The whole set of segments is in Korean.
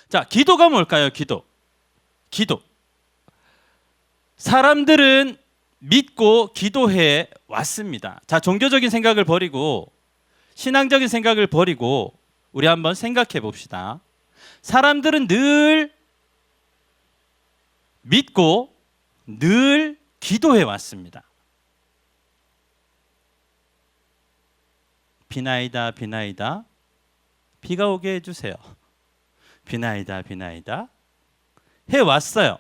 자, 기도가 뭘까요? 기도. 사람들은 믿고 기도해 왔습니다. 자, 종교적인 생각을 버리고 신앙적인 생각을 버리고 우리 한번 생각해 봅시다. 사람들은 늘 믿고 늘 기도해 왔습니다. 비나이다 비나이다 비가 오게 해주세요. 비나이다 비나이다 해왔어요.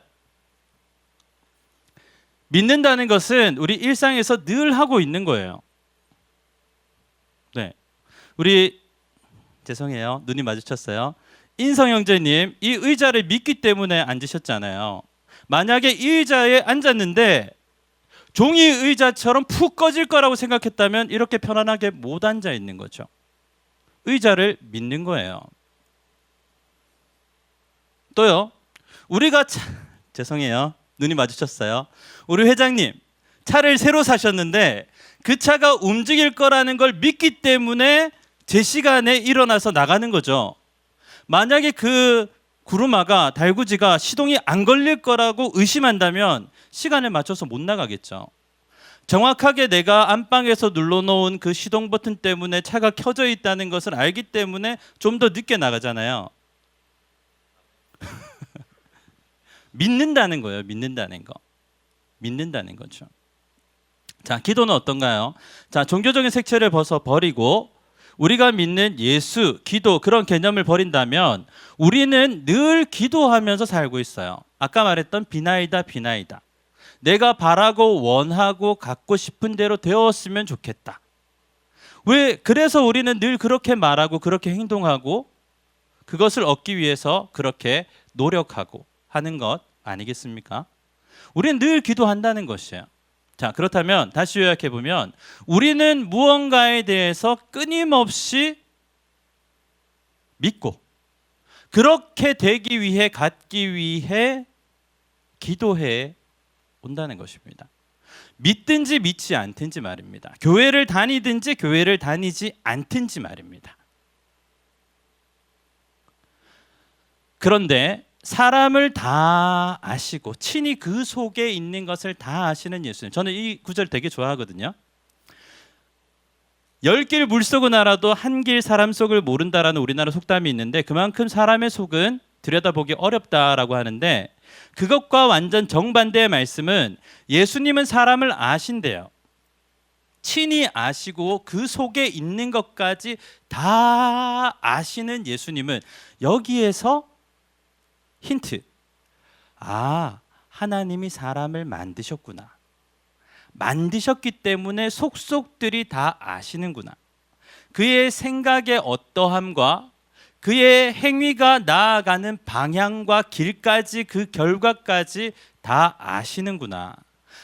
믿는다는 것은 우리 일상에서 늘 하고 있는 거예요. 네, 우리 죄송해요. 눈이 마주쳤어요. 인성 형제님, 이 의자를 믿기 때문에 앉으셨잖아요. 만약에 이 의자에 앉았는데 종이 의자처럼 푹 꺼질 거라고 생각했다면 이렇게 편안하게 못 앉아 있는 거죠. 의자를 믿는 거예요. 또요, 우리가 죄송해요. 눈이 마주쳤어요. 우리 회장님, 차를 새로 사셨는데 그 차가 움직일 거라는 걸 믿기 때문에 제 시간에 일어나서 나가는 거죠. 만약에 그 구루마가 달구지가 시동이 안 걸릴 거라고 의심한다면 시간에 맞춰서 못 나가겠죠. 정확하게 내가 안방에서 눌러놓은 그 시동 버튼 때문에 차가 켜져 있다는 것을 알기 때문에 좀 더 늦게 나가잖아요. 믿는다는 거예요. 믿는다는 거죠. 자, 기도는 어떤가요? 자, 종교적인 색채를 버리고 우리가 믿는 예수, 기도 그런 개념을 버린다면 우리는 늘 기도하면서 살고 있어요. 아까 말했던 비나이다. 내가 바라고 원하고 갖고 싶은 대로 되었으면 좋겠다. 왜? 그래서 우리는 늘 그렇게 말하고 그렇게 행동하고 그것을 얻기 위해서 그렇게 노력하고 하는 것 아니겠습니까? 우리는 늘 기도한다는 것이에요. 자, 그렇다면 다시 요약해 보면 우리는 무언가에 대해서 끊임없이 믿고 그렇게 되기 위해 갖기 위해 기도해 온다는 것입니다. 믿든지 믿지 않든지 말입니다. 교회를 다니든지 교회를 다니지 않든지 말입니다. 그런데 사람을 다 아시고 친히 그 속에 있는 것을 다 아시는 예수님. 저는 이 구절 되게 좋아하거든요. 10길 물속은 알아도 한 길 사람 속을 모른다라는 우리나라 속담이 있는데 그만큼 사람의 속은 들여다보기 어렵다라고 하는데 그것과 완전 정반대의 말씀은 예수님은 사람을 아신대요. 친히 아시고 그 속에 있는 것까지 다 아시는 예수님은 여기에서 힌트. 아, 하나님이 사람을 만드셨구나. 만드셨기 때문에 속속들이 다 아시는구나. 그의 생각의 어떠함과 그의 행위가 나아가는 방향과 길까지 그 결과까지 다 아시는구나.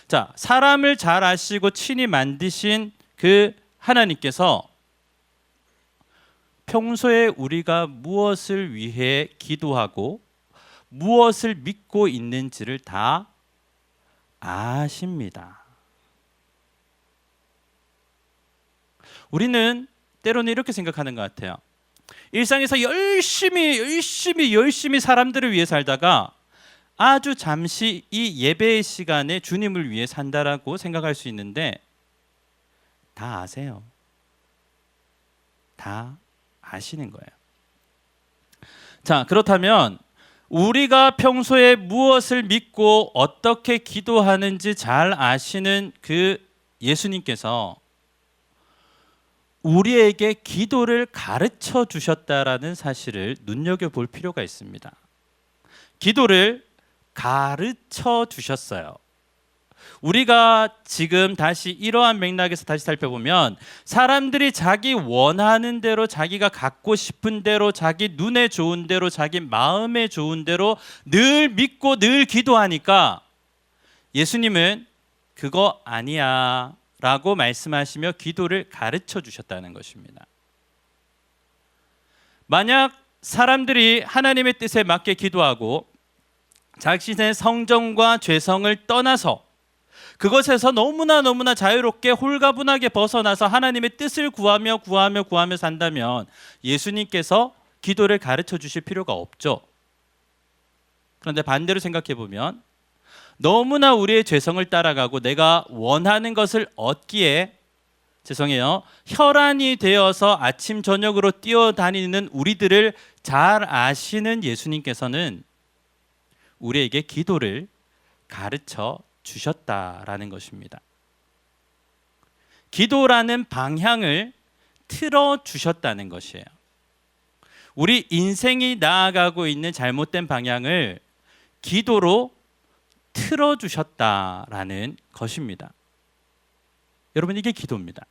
자, 사람을 잘 아시고 친히 만드신 그 하나님께서 평소에 우리가 무엇을 위해 기도하고 무엇을 믿고 있는지를 다 아십니다. 우리는 때로는 이렇게 생각하는 것 같아요. 일상에서 열심히 사람들을 위해 살다가 아주 잠시 이 예배의 시간에 주님을 위해 산다라고 생각할 수 있는데 다 아세요. 다 아시는 거예요. 자, 그렇다면 우리가 평소에 무엇을 믿고 어떻게 기도하는지 잘 아시는 그 예수님께서 우리에게 기도를 가르쳐 주셨다라는 사실을 눈여겨볼 필요가 있습니다. 기도를 가르쳐 주셨어요. 우리가 지금 다시 이러한 맥락에서 다시 살펴보면 사람들이 자기 원하는 대로 자기가 갖고 싶은 대로 자기 눈에 좋은 대로 자기 마음에 좋은 대로 늘 믿고 늘 기도하니까 예수님은 그거 아니야 라고 말씀하시며 기도를 가르쳐 주셨다는 것입니다. 만약 사람들이 하나님의 뜻에 맞게 기도하고 자신의 성정과 죄성을 떠나서 그것에서 너무나 자유롭게 홀가분하게 벗어나서 하나님의 뜻을 구하며 산다면 예수님께서 기도를 가르쳐 주실 필요가 없죠. 그런데 반대로 생각해 보면 너무나 우리의 죄성을 따라가고 내가 원하는 것을 얻기에 죄송해요. 혈안이 되어서 아침 저녁으로 뛰어다니는 우리들을 잘 아시는 예수님께서는 우리에게 기도를 가르쳐 주셨다라는 것입니다. 기도라는 방향을 틀어 주셨다는 것이에요. 우리 인생이 나아가고 있는 잘못된 방향을 기도로 틀어 주셨다라는 것입니다. 여러분, 이게 기도입니다.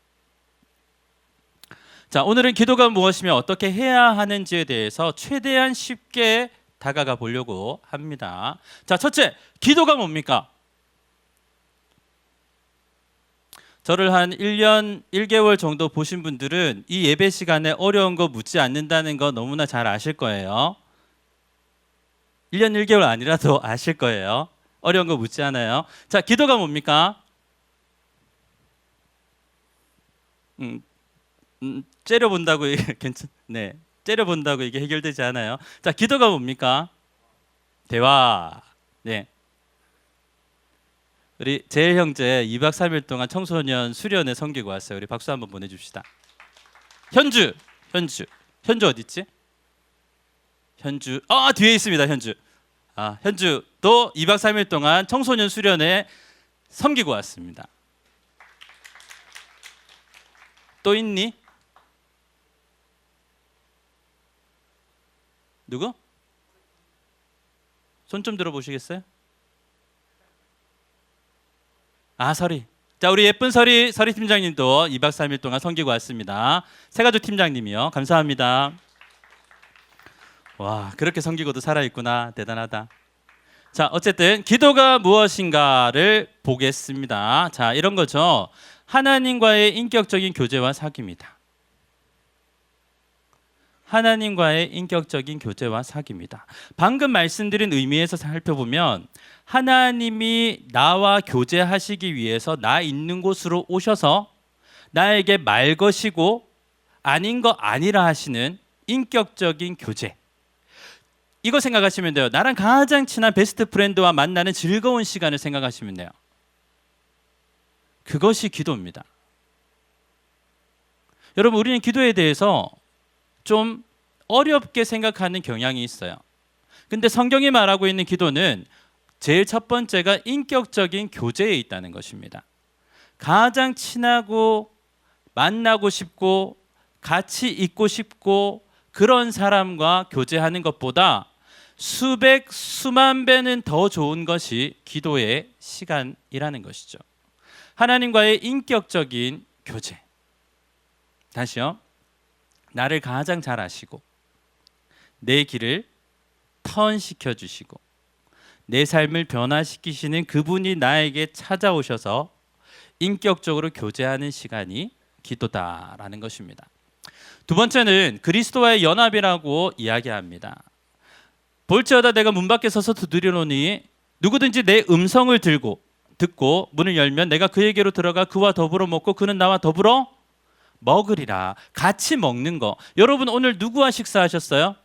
자, 오늘은 기도가 무엇이며 어떻게 해야 하는지에 대해서 최대한 쉽게 다가가 보려고 합니다. 자, 첫째, 기도가 뭡니까? 저를 한 1년 1개월 정도 보신 분들은 이 예배 시간에 어려운 거 묻지 않는다는 거 너무나 잘 아실 거예요. 1년 1개월 아니라도 아실 거예요. 어려운 거 묻지 않아요. 자, 기도가 뭡니까? 째려본다고 네, 째려본다고 이게 해결되지 않아요. 자, 기도가 뭡니까? 대화. 네. 우리 제일 형제 2박 3일 동안 청소년 수련회 섬기고 왔어요. 우리 박수 한번 보내줍시다. 현주 어디 있지? 현주, 뒤에 있습니다. 현주도 2박 3일 동안 청소년 수련회 섬기고 왔습니다. 또 있니? 누구? 손 좀 들어보시겠어요? 서리. 자, 우리 예쁜 서리 팀장님도 2박 3일 동안 섬기고 왔습니다. 세가족 팀장님이요. 감사합니다. 와, 그렇게 섬기고도 살아있구나. 대단하다. 자, 어쨌든 기도가 무엇인가를 보겠습니다. 자, 이런 거죠. 하나님과의 인격적인 교제와 사귑이다. 하나님과의 인격적인 교제와 사귑이다. 방금 말씀드린 의미에서 살펴보면 하나님이 나와 교제하시기 위해서 나 있는 곳으로 오셔서 나에게 말 것이고 아닌 거 아니라 하시는 인격적인 교제. 이거 생각하시면 돼요. 나랑 가장 친한 베스트 프렌드와 만나는 즐거운 시간을 생각하시면 돼요. 그것이 기도입니다. 여러분, 우리는 기도에 대해서 좀 어렵게 생각하는 경향이 있어요. 근데 성경이 말하고 있는 기도는 제일 첫 번째가 인격적인 교제에 있다는 것입니다. 가장 친하고 만나고 싶고 같이 있고 싶고 그런 사람과 교제하는 것보다 수백 수만 배는 더 좋은 것이 기도의 시간이라는 것이죠. 하나님과의 인격적인 교제. 다시요. 나를 가장 잘 아시고 내 길을 턴시켜 주시고 내 삶을 변화시키시는 그분이 나에게 찾아오셔서 인격적으로 교제하는 시간이 기도다라는 것입니다. 두 번째는 그리스도와의 연합이라고 이야기합니다. 볼지어다 내가 문 밖에 서서 두드리노니 누구든지 내 음성을 듣고 문을 열면 내가 그에게로 들어가 그와 더불어 먹고 그는 나와 더불어 먹으리라. 같이 먹는 거. 여러분, 오늘 누구와 식사하셨어요?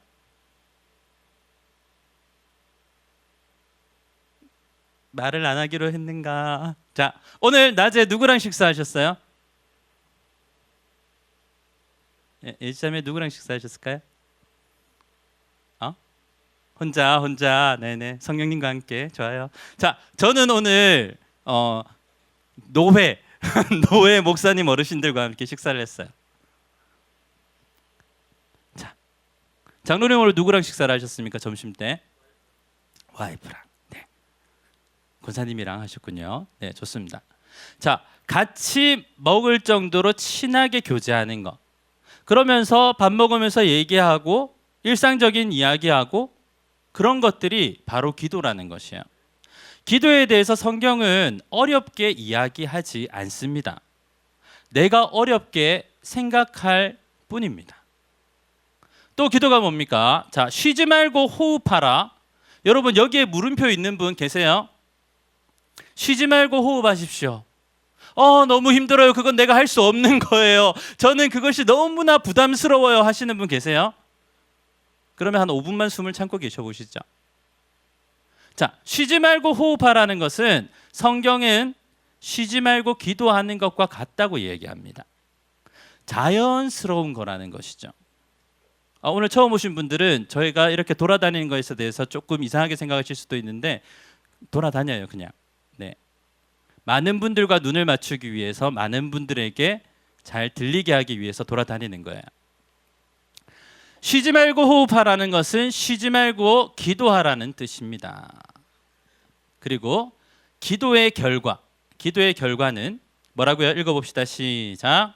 말을 안 하기로 했는가? 자, 오늘 낮에 누구랑 식사하셨어요? 예지자매 누구랑 식사하셨을까요? 혼자. 네네. 성령님과 함께. 좋아요. 자, 저는 오늘 노회 목사님 어르신들과 함께 식사를 했어요. 자, 장로님 오늘 누구랑 식사를 하셨습니까? 점심 때? 와이프랑. 네. 권사님이랑 하셨군요. 네, 좋습니다. 자, 같이 먹을 정도로 친하게 교제하는 거. 그러면서 밥 먹으면서 얘기하고 일상적인 이야기하고 그런 것들이 바로 기도라는 것이에요. 기도에 대해서 성경은 어렵게 이야기하지 않습니다. 내가 어렵게 생각할 뿐입니다. 또 기도가 뭡니까? 자, 쉬지 말고 호흡하라. 여러분, 여기에 물음표 있는 분 계세요? 쉬지 말고 호흡하십시오. 너무 힘들어요. 그건 내가 할 수 없는 거예요. 저는 그것이 너무나 부담스러워요 하시는 분 계세요? 그러면 한 5분만 숨을 참고 계셔 보시죠. 자, 쉬지 말고 호흡하라는 것은 성경은 쉬지 말고 기도하는 것과 같다고 얘기합니다. 자연스러운 거라는 것이죠. 오늘 처음 오신 분들은 저희가 이렇게 돌아다니는 것에 대해서 조금 이상하게 생각하실 수도 있는데 돌아다녀요, 그냥. 네. 많은 분들과 눈을 맞추기 위해서 많은 분들에게 잘 들리게 하기 위해서 돌아다니는 거예요. 쉬지 말고 호흡하라는 것은 쉬지 말고 기도하라는 뜻입니다. 그리고 기도의 결과는 뭐라고요? 읽어봅시다. 시작.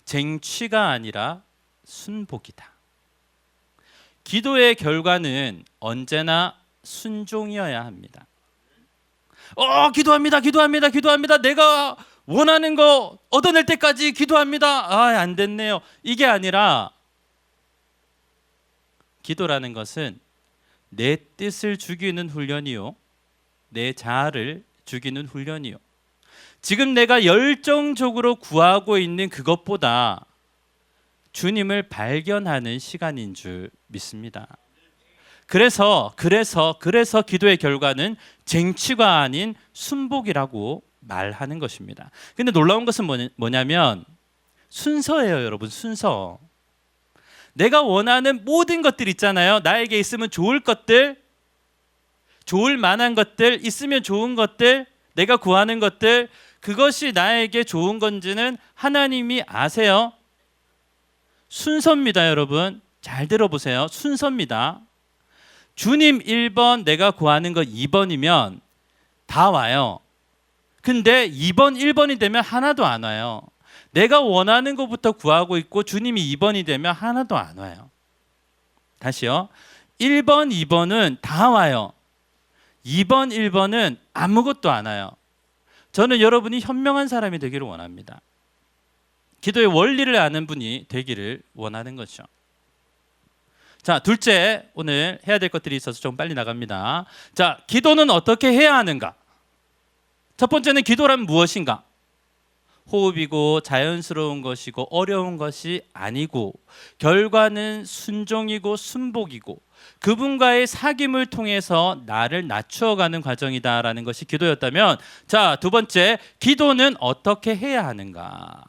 쟁취가 아니라 순복이다. 기도의 결과는 언제나 순종이어야 합니다. 기도합니다. 내가 원하는 거 얻어낼 때까지 기도합니다. 안 됐네요. 이게 아니라 기도라는 것은 내 뜻을 죽이는 훈련이요, 내 자아를 죽이는 훈련이요. 지금 내가 열정적으로 구하고 있는 그것보다 주님을 발견하는 시간인 줄 믿습니다. 그래서 기도의 결과는 쟁취가 아닌 순복이라고 말하는 것입니다. 근데 놀라운 것은 뭐냐면 순서예요, 여러분. 순서. 내가 원하는 모든 것들 있잖아요. 나에게 있으면 좋을 것들, 좋을 만한 것들, 있으면 좋은 것들, 내가 구하는 것들, 그것이 나에게 좋은 건지는 하나님이 아세요. 순서입니다, 여러분. 잘 들어보세요. 순서입니다. 주님 1번, 내가 구하는 거 2번이면 다 와요. 근데 2번, 1번이 되면 하나도 안 와요. 내가 원하는 것부터 구하고 있고 주님이 2번이 되면 하나도 안 와요. 다시요. 1번, 2번은 다 와요. 2번, 1번은 아무것도 안 와요. 저는 여러분이 현명한 사람이 되기를 원합니다. 기도의 원리를 아는 분이 되기를 원하는 거죠. 자, 둘째, 오늘 해야 될 것들이 있어서 좀 빨리 나갑니다. 자, 기도는 어떻게 해야 하는가? 첫 번째는 기도란 무엇인가? 호흡이고 자연스러운 것이고 어려운 것이 아니고 결과는 순종이고 순복이고 그분과의 사귐을 통해서 나를 낮추어가는 과정이다라는 것이 기도였다면, 자, 두 번째, 기도는 어떻게 해야 하는가?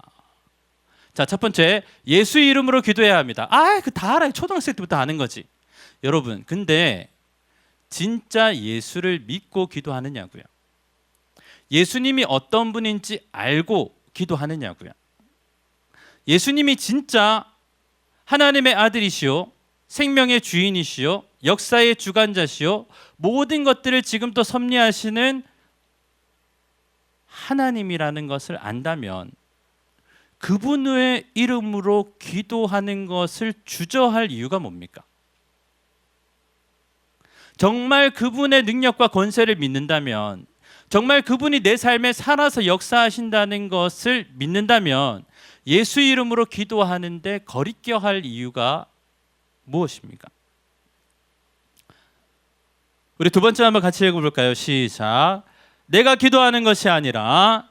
자, 첫 번째, 예수 이름으로 기도해야 합니다. 그 다 알아요. 초등학생 때부터 아는 거지. 여러분, 근데 진짜 예수를 믿고 기도하느냐고요? 예수님이 어떤 분인지 알고 기도하느냐고요? 예수님이 진짜 하나님의 아들이시오, 생명의 주인이시오, 역사의 주관자시오, 모든 것들을 지금도 섭리하시는 하나님이라는 것을 안다면 그분의 이름으로 기도하는 것을 주저할 이유가 뭡니까? 정말 그분의 능력과 권세를 믿는다면, 정말 그분이 내 삶에 살아서 역사하신다는 것을 믿는다면 예수 이름으로 기도하는데 거리껴할 이유가 무엇입니까? 우리 두 번째 한번 같이 읽어볼까요? 시작. 내가 기도하는 것이 아니라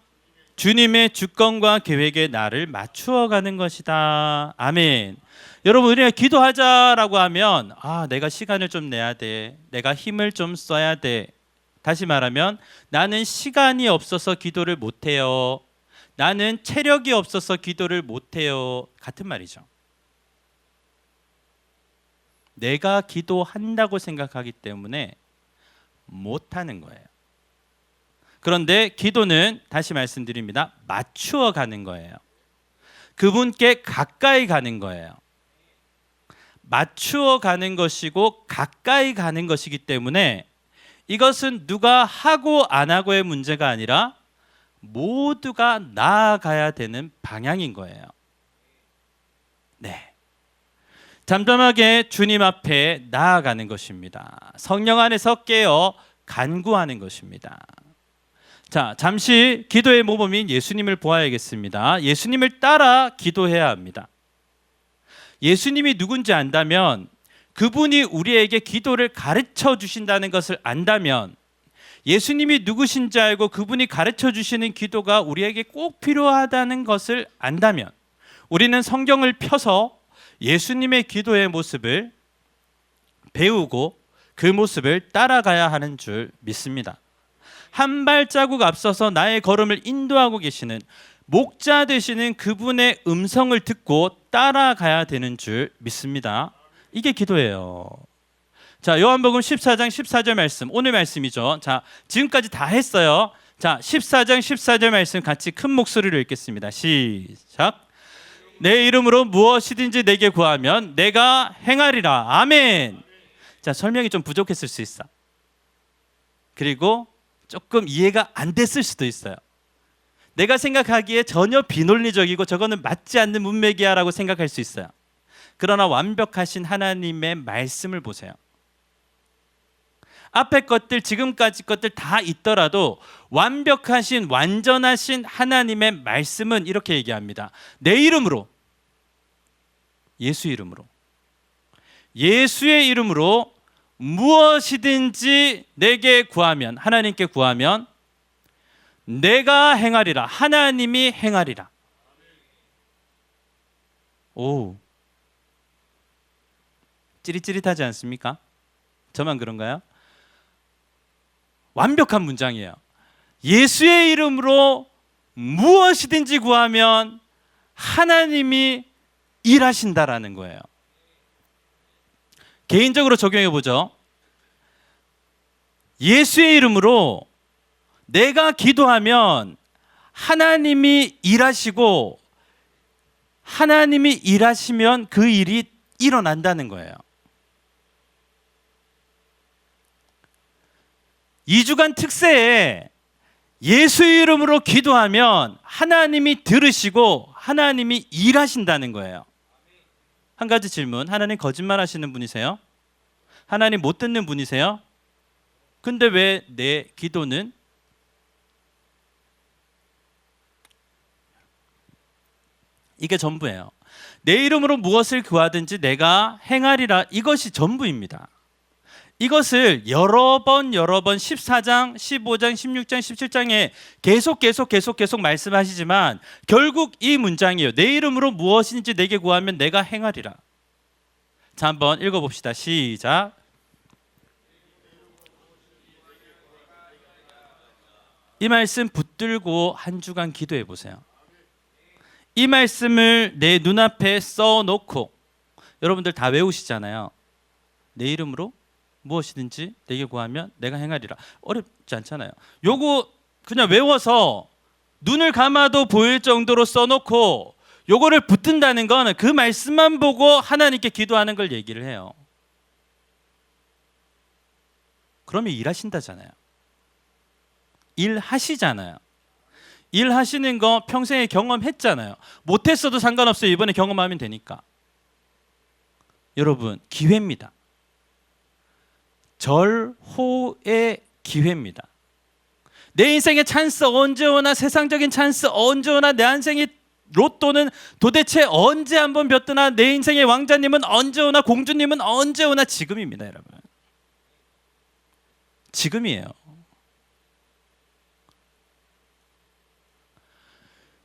주님의 주권과 계획에 나를 맞추어 가는 것이다. 아멘. 여러분, 우리가 기도하자라고 하면 내가 시간을 좀 내야 돼, 내가 힘을 좀 써야 돼. 다시 말하면 나는 시간이 없어서 기도를 못해요, 나는 체력이 없어서 기도를 못해요, 같은 말이죠. 내가 기도한다고 생각하기 때문에 못하는 거예요. 그런데 기도는, 다시 말씀드립니다, 맞추어 가는 거예요. 그분께 가까이 가는 거예요. 맞추어 가는 것이고 가까이 가는 것이기 때문에 이것은 누가 하고 안 하고의 문제가 아니라 모두가 나아가야 되는 방향인 거예요. 네. 잠잠하게 주님 앞에 나아가는 것입니다. 성령 안에서 깨어 간구하는 것입니다. 자, 잠시 기도의 모범인 예수님을 보아야겠습니다. 예수님을 따라 기도해야 합니다. 예수님이 누군지 안다면, 그분이 우리에게 기도를 가르쳐 주신다는 것을 안다면, 예수님이 누구신지 알고 그분이 가르쳐 주시는 기도가 우리에게 꼭 필요하다는 것을 안다면, 우리는 성경을 펴서 예수님의 기도의 모습을 배우고 그 모습을 따라가야 하는 줄 믿습니다. 한 발자국 앞서서 나의 걸음을 인도하고 계시는 목자 되시는 그분의 음성을 듣고 따라가야 되는 줄 믿습니다. 이게 기도예요. 자, 요한복음 14장 14절 말씀, 오늘 말씀이죠. 자, 지금까지 다 했어요. 자, 14장 14절 말씀 같이 큰 목소리로 읽겠습니다. 시작. 내 이름으로 무엇이든지 내게 구하면 내가 행하리라. 아멘. 자, 설명이 좀 부족했을 수 있어. 그리고 조금 이해가 안 됐을 수도 있어요. 내가 생각하기에 전혀 비논리적이고 저거는 맞지 않는 문맥이야 라고 생각할 수 있어요. 그러나 완벽하신 하나님의 말씀을 보세요. 앞에 것들, 지금까지 것들 다 있더라도 완벽하신, 완전하신 하나님의 말씀은 이렇게 얘기합니다. 내 이름으로, 예수 이름으로, 예수의 이름으로 무엇이든지 내게 구하면, 하나님께 구하면 내가 행하리라. 하나님이 행하리라. 오, 찌릿찌릿하지 않습니까? 저만 그런가요? 완벽한 문장이에요. 예수의 이름으로 무엇이든지 구하면 하나님이 일하신다라는 거예요. 개인적으로 적용해 보죠. 예수의 이름으로 내가 기도하면 하나님이 일하시고, 하나님이 일하시면 그 일이 일어난다는 거예요. 2주간 특세에 예수의 이름으로 기도하면 하나님이 들으시고 하나님이 일하신다는 거예요. 한 가지 질문. 하나님 거짓말 하시는 분이세요? 하나님 못 듣는 분이세요? 근데 왜 내 기도는? 이게 전부예요. 내 이름으로 무엇을 구하든지 내가 행하리라. 이것이 전부입니다. 이것을 여러 번 14장, 15장, 16장, 17장에 계속 말씀하시지만 결국 이 문장이에요. 내 이름으로 무엇인지 내게 구하면 내가 행하리라. 자, 한번 읽어봅시다. 시작. 이 말씀 붙들고 한 주간 기도해 보세요. 이 말씀을 내 눈앞에 써놓고, 여러분들 다 외우시잖아요. 내 이름으로 무엇이든지 내게 구하면 내가 행하리라. 어렵지 않잖아요. 요거 그냥 외워서 눈을 감아도 보일 정도로 써놓고 요거를 붙든다는 건 그 말씀만 보고 하나님께 기도하는 걸 얘기를 해요. 그러면 일하신다잖아요. 일하시잖아요. 일하시는 거 평생에 경험했잖아요. 못했어도 상관없어요. 이번에 경험하면 되니까. 여러분, 기회입니다. 절호의 기회입니다. 내 인생의 찬스 언제 오나, 세상적인 찬스 언제 오나, 내 인생의 로또는 도대체 언제 한번 볕드나, 내 인생의 왕자님은 언제 오나, 공주님은 언제 오나, 지금입니다, 여러분. 지금이에요.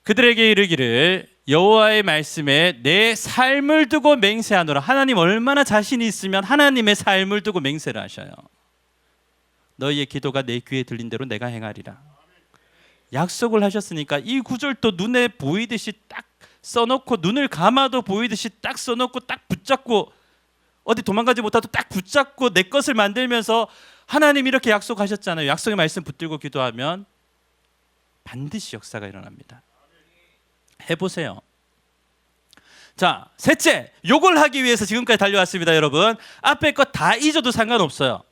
그들에게 이르기를 여호와의 말씀에 내 삶을 두고 맹세하노라. 하나님 얼마나 자신이 있으면 하나님의 삶을 두고 맹세를 하셔요. 너희의 기도가 내 귀에 들린 대로 내가 행하리라. 약속을 하셨으니까 이 구절도 눈에 보이듯이 딱 써놓고, 눈을 감아도 보이듯이 딱 써놓고, 딱 붙잡고, 어디 도망가지 못하도 딱 붙잡고 내 것을 만들면서, 하나님 이렇게 약속하셨잖아요. 약속의 말씀 붙들고 기도하면 반드시 역사가 일어납니다. 해보세요. 자, 셋째, 요걸 하기 위해서 지금까지 달려왔습니다. 여러분, 앞에 거 다 잊어도 상관없어요.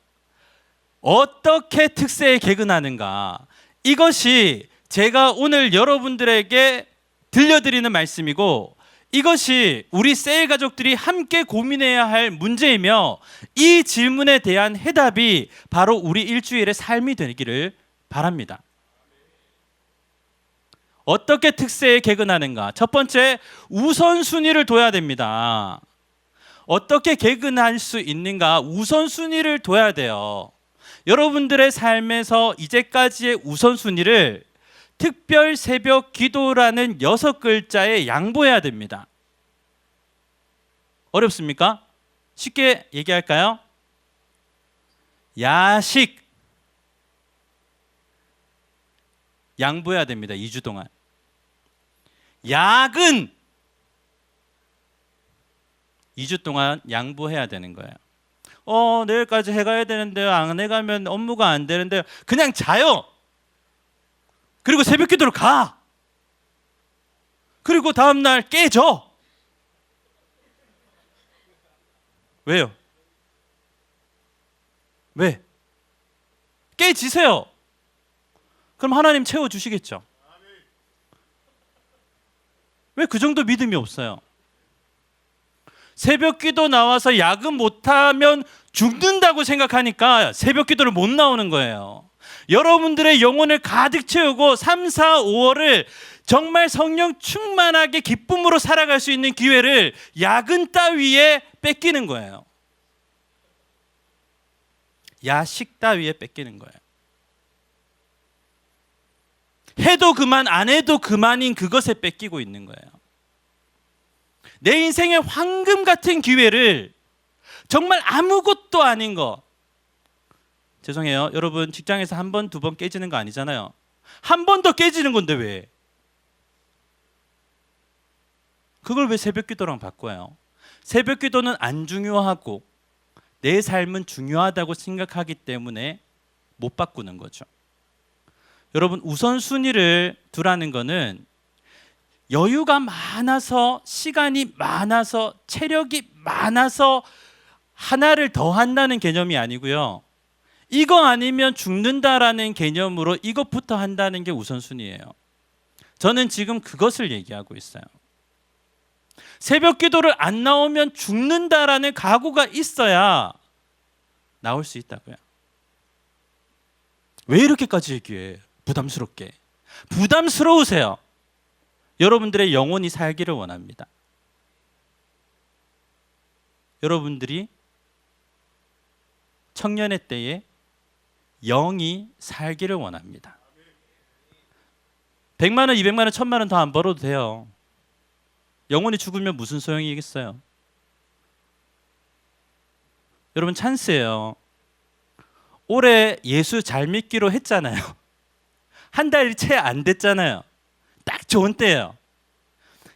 어떻게 특세에 개근하는가, 이것이 제가 오늘 여러분들에게 들려드리는 말씀이고, 이것이 우리 셀 가족들이 함께 고민해야 할 문제이며, 이 질문에 대한 해답이 바로 우리 일주일의 삶이 되기를 바랍니다. 어떻게 특세에 개근하는가? 첫 번째, 우선순위를 둬야 됩니다. 어떻게 개근할 수 있는가? 우선순위를 둬야 돼요. 여러분들의 삶에서 이제까지의 우선순위를 특별 새벽 기도라는 6글자에 양보해야 됩니다. 어렵습니까? 쉽게 얘기할까요? 야식 양보해야 됩니다. 2주 동안. 야근 2주 동안 양보해야 되는 거예요. 내일까지 해가야 되는데 안 해가면 업무가 안 되는데 그냥 자요. 그리고 새벽 기도로 가. 그리고 다음날 깨져. 왜요? 왜? 깨지세요. 그럼 하나님 채워주시겠죠. 왜 그 정도 믿음이 없어요? 새벽 기도 나와서 야근 못하면 죽는다고 생각하니까 새벽 기도를 못 나오는 거예요. 여러분들의 영혼을 가득 채우고 3, 4, 5월을 정말 성령 충만하게 기쁨으로 살아갈 수 있는 기회를 야근 따위에 뺏기는 거예요. 야식 따위에 뺏기는 거예요. 해도 그만 안 해도 그만인 그것에 뺏기고 있는 거예요. 내 인생의 황금 같은 기회를 정말 아무것도 아닌 거. 죄송해요. 여러분 직장에서 한 번, 두 번 깨지는 거 아니잖아요. 한 번 더 깨지는 건데 왜? 그걸 왜 새벽 기도랑 바꿔요? 새벽 기도는 안 중요하고 내 삶은 중요하다고 생각하기 때문에 못 바꾸는 거죠. 여러분 우선순위를 두라는 거는 여유가 많아서 시간이 많아서 체력이 많아서 하나를 더 한다는 개념이 아니고요. 이거 아니면 죽는다라는 개념으로 이것부터 한다는 게 우선순위예요. 저는 지금 그것을 얘기하고 있어요. 새벽 기도를 안 나오면 죽는다라는 각오가 있어야 나올 수 있다고요. 왜 이렇게까지 얘기해? 부담스럽게. 부담스러우세요. 여러분들의 영혼이 살기를 원합니다. 여러분들이 청년의 때에 영이 살기를 원합니다. 100만 원, 200만 원, 1000만 원 더 안 벌어도 돼요. 영혼이 죽으면 무슨 소용이겠어요? 여러분 찬스예요. 올해 예수 잘 믿기로 했잖아요. 한 달이 채 안 됐잖아요. 딱 좋은 때예요.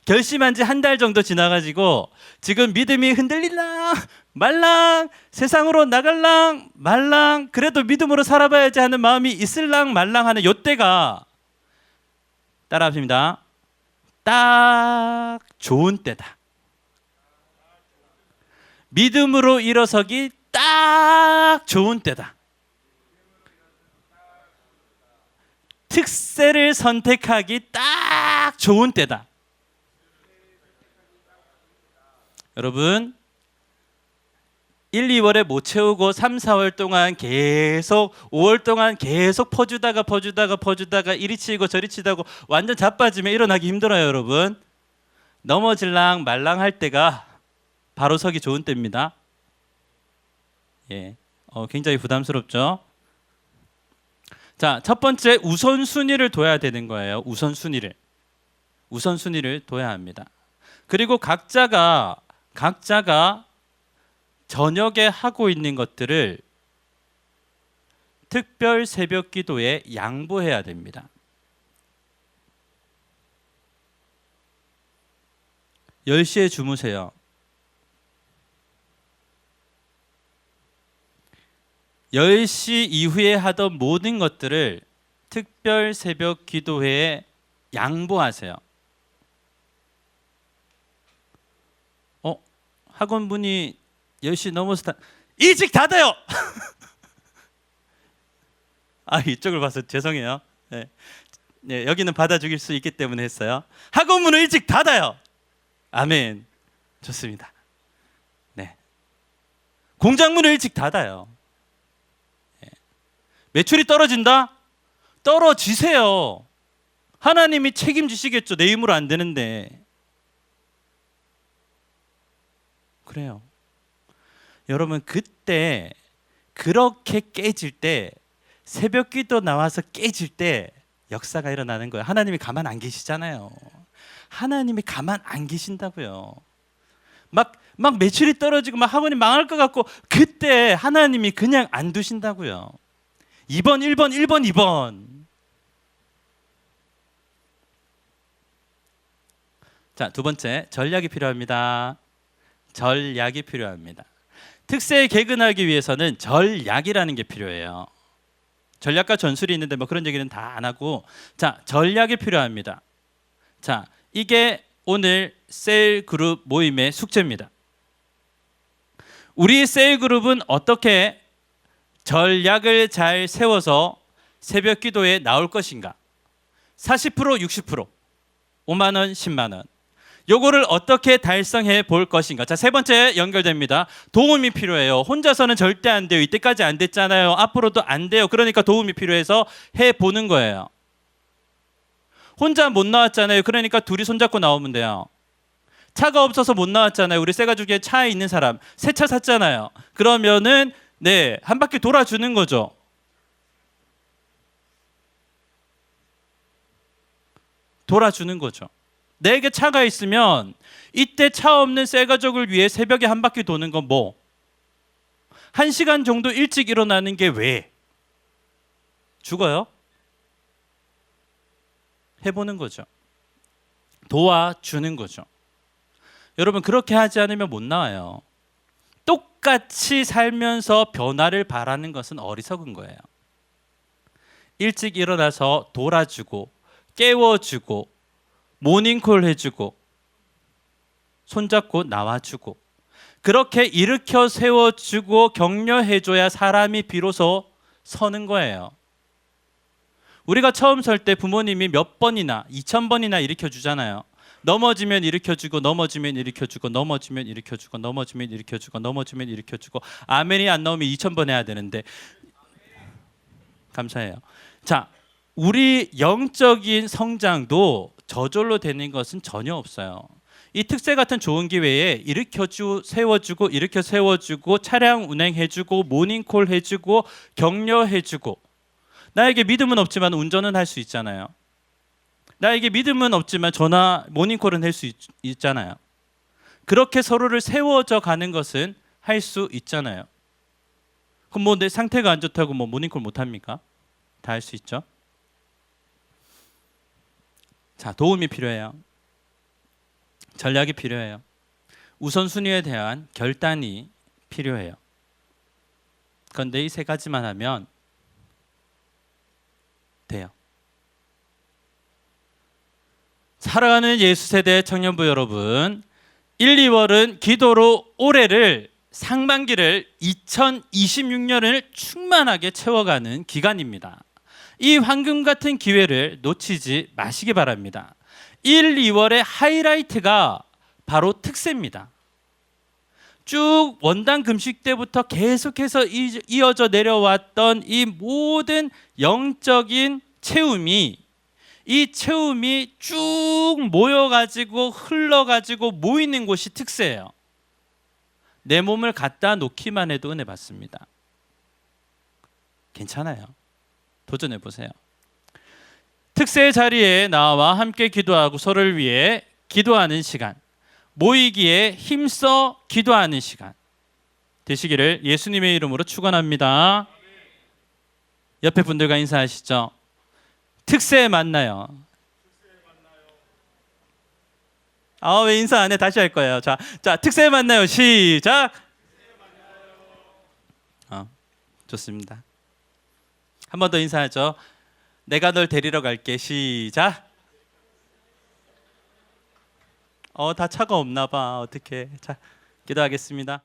결심한 지 한 달 정도 지나가지고 지금 믿음이 흔들릴랑 말랑 세상으로 나갈랑 말랑 그래도 믿음으로 살아봐야지 하는 마음이 있을랑 말랑 하는 요때가 따라합니다. 딱 좋은 때다. 믿음으로 일어서기 딱 좋은 때다. 특세를 선택하기 딱 좋은 때다. 여러분 1, 2월에 못 채우고 3, 4월 동안 계속 5월 동안 계속 퍼주다가 이리 치고 저리 치다고 완전 자빠지면 일어나기 힘들어요. 여러분 넘어질랑 말랑 할 때가 바로 서기 좋은 때입니다. 예, 굉장히 부담스럽죠. 자, 첫 번째 우선순위를 둬야 되는 거예요. 우선순위를 둬야 합니다. 그리고 각자가 저녁에 하고 있는 것들을 특별 새벽 기도에 양보해야 됩니다. 10시에 주무세요. 10시 이후에 하던 모든 것들을 특별 새벽 기도회에 양보하세요. 학원 문이 10시 넘어서 일찍 닫아요. 이쪽을 봐서 죄송해요. 네. 네, 여기는 받아주길 수 있기 때문에 했어요. 학원 문을 일찍 닫아요. 아멘. 좋습니다. 네. 공장 문을 일찍 닫아요. 네. 매출이 떨어진다? 떨어지세요. 하나님이 책임지시겠죠. 내 힘으로 안 되는데. 그래요. 여러분 그때 그렇게 깨질 때 새벽 기도 나와서 깨질 때 역사가 일어나는 거예요. 하나님이 가만 안 계시잖아요. 하나님이 가만 안 계신다고요. 막 매출이 떨어지고 막 학원이 망할 것 같고 그때 하나님이 그냥 안 두신다고요. 2번, 1번, 1번, 2번. 자, 두 번째, 전략이 필요합니다. 전략이 필요합니다. 특세에 개근하기 위해서는 전략이라는 게 필요해요. 전략과 전술이 있는데 뭐 그런 얘기는 다 안 하고, 자, 전략이 필요합니다. 자, 이게 오늘 셀 그룹 모임의 숙제입니다. 우리 셀 그룹은 어떻게 전략을 잘 세워서 새벽 기도에 나올 것인가? 40%, 60%, 5만 원, 10만 원. 요거를 어떻게 달성해 볼 것인가? 자, 세 번째 연결됩니다. 도움이 필요해요. 혼자서는 절대 안 돼요. 이때까지 안 됐잖아요. 앞으로도 안 돼요. 그러니까 도움이 필요해서 해 보는 거예요. 혼자 못 나왔잖아요. 그러니까 둘이 손잡고 나오면 돼요. 차가 없어서 못 나왔잖아요. 우리 새가족에 차에 있는 사람 새 차 샀잖아요. 그러면은 네, 한 바퀴 돌아주는 거죠. 돌아주는 거죠. 내게 차가 있으면 이때 차 없는 새가족을 위해 새벽에 한 바퀴 도는 건 뭐? 1시간 정도 일찍 일어나는 게 왜? 죽어요? 해보는 거죠. 도와주는 거죠. 여러분, 그렇게 하지 않으면 못 나와요. 똑같이 살면서 변화를 바라는 것은 어리석은 거예요. 일찍 일어나서 돌아주고 깨워주고 모닝콜 해주고 손잡고 나와주고 그렇게 일으켜 세워주고 격려해줘야 사람이 비로소 서는 거예요. 우리가 처음 설 때 부모님이 몇 번이나 2000번이나 일으켜 주잖아요. 넘어지면 일으켜주고 넘어지면 일으켜주고 넘어지면 일으켜주고 넘어지면 일으켜주고 넘어지면 일으켜주고 아멘이 안 나오면 2000번 해야 되는데 감사해요. 자, 우리 영적인 성장도 저절로 되는 것은 전혀 없어요. 이 특세 같은 좋은 기회에 일으켜 세워주고 일으켜 세워주고 차량 운행해주고 모닝콜 해주고 격려해주고 나에게 믿음은 없지만 운전은 할 수 있잖아요. 나에게 믿음은 없지만 전화 모닝콜은 할 수 있잖아요. 그렇게 서로를 세워져 가는 것은 할 수 있잖아요. 그럼 뭐 내 상태가 안 좋다고 뭐 모닝콜 못 합니까? 다 할 수 있죠. 자, 도움이 필요해요. 전략이 필요해요. 우선순위에 대한 결단이 필요해요. 그런데 이 세 가지만 하면 돼요. 살아가는 예수 세대 청년부 여러분, 1, 2월은 기도로 올해를 상반기를 2026년을 충만하게 채워가는 기간입니다. 이 황금 같은 기회를 놓치지 마시기 바랍니다. 1, 2월의 하이라이트가 바로 특세입니다. 쭉 원당 금식 때부터 계속해서 이어져 내려왔던 이 모든 영적인 체험이 이 체험이 쭉 모여가지고 흘러가지고 모이는 곳이 특세예요. 내 몸을 갖다 놓기만 해도 은혜 받습니다. 괜찮아요. 도전해 보세요. 특세의 자리에 나와 함께 기도하고 서로를 위해 기도하는 시간, 모이기에 힘써 기도하는 시간 되시기를 예수님의 이름으로 축원합니다. 옆에 분들과 인사하시죠. 특세에 만나요. 왜 인사 안 해? 다시 할 거예요. 자, 특세에 만나요. 시작. 좋습니다. 한 번 더 인사하죠. 내가 널 데리러 갈게. 시작. 다 차가 없나 봐. 어떡해. 자, 기도하겠습니다.